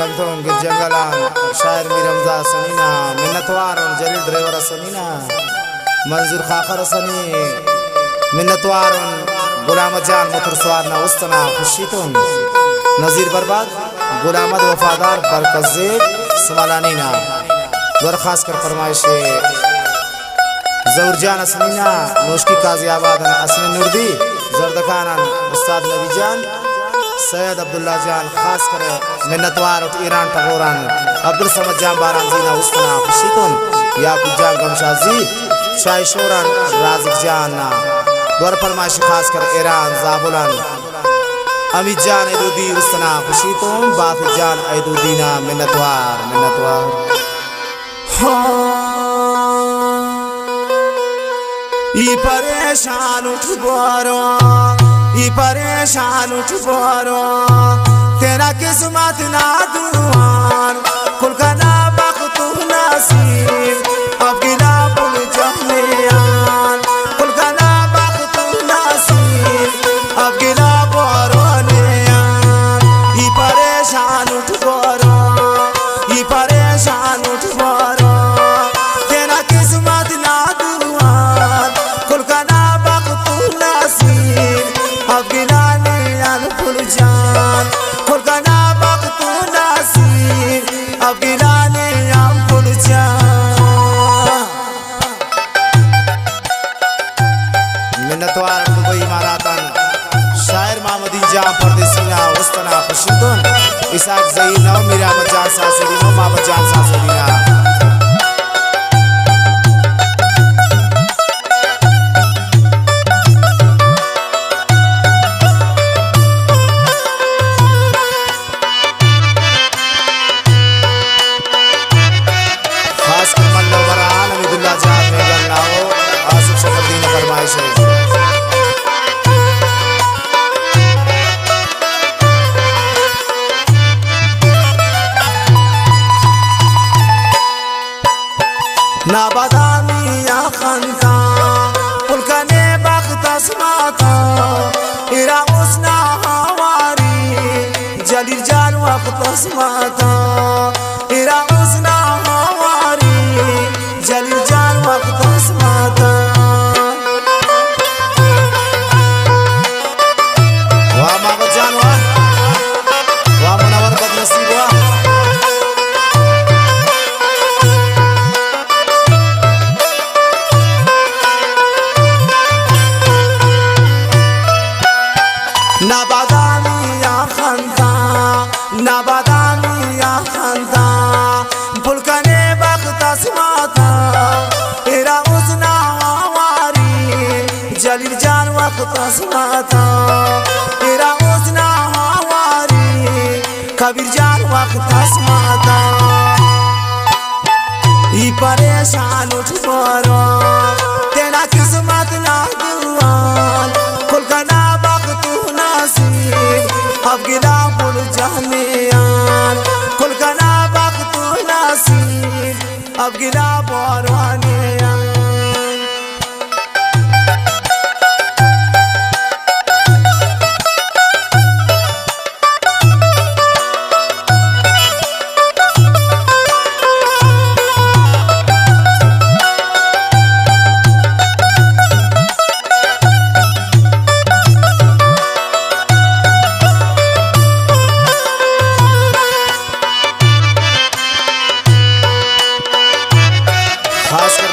कंथों गिर जंगलान शायर मी रमजा सनीना मिन्नतवार और जलील ड्राइवर सनीना मंजूर खाखर सनी मिन्नतवार और गुलाम जान मोटर सवार ना उस्तना खुशीतुन नजीर बर्बाद गुलामद वफादार बरकज़े समालानी ना दरखास्त कर फरमाइश जौरजान असनीना नोशकी काजी आबाद असनी नुर्दी जरदखान उस्ताद नबी जान सैयद अब्दुल्ला जान खास कर मिन्नतवार ईरान टगोरान अब्दुल समद जान बारान जीना उस्तना खुशीतुन याकूब जान गमशाजी शाही शोरान राजिक जान ना दर फरमाइश खास कर ईरान जाबुलान अमित जान ऐदूदी उस्तना खुशीतुन बात जान ऐदूदीना मिन्नतवार मिन्नतवार ई परेशान उठ बारो ई परेशान उठ बारो तेरा किस्मत ना दुआन कुल का ना वक्त नसीब अब गिला पुल जहलियान कुल का ना वक्त नसीब अब गिला बरोनियान ई परेशान उठ बारो ई परेशान उठ बारो तेरा किस्मत ना दुआन कुल का ना वक्त नसीब अब गिलाने आन फुल जान कुल का ना वक्त नसीब अब गिलाने आन फुल जान मिन्नतवार दुबई इमारातन शायर मामदी जान परदेसीना उस्तना खुशीतुन इसाक ज़ईना मीरा बजान सासरीना माँ बजान सासरीना ना बदामी या खंता पुलकने बख्त अस्माता इरा उसना हवारी जलील जान वक्त अस्माता इरा उसना हवारी जलील जान वक्त अस्माता वाह माँ जान वाह मुनवर बदनसीब वाह ना बदामी या खंता पुलकने वक्त अस्माता इरा उसना हवारी जलील जान वक्त अस्माता इरा उसना हवारी कबीर जान वक्त अस्माता ई परेशान उठ बारो तेरा किस्मत ना दुआन कुल का ना वक्त नसीब अब गिला पुल जहलियान कुल का ना वक्त नसीब अब गिला बरोनियान खास कर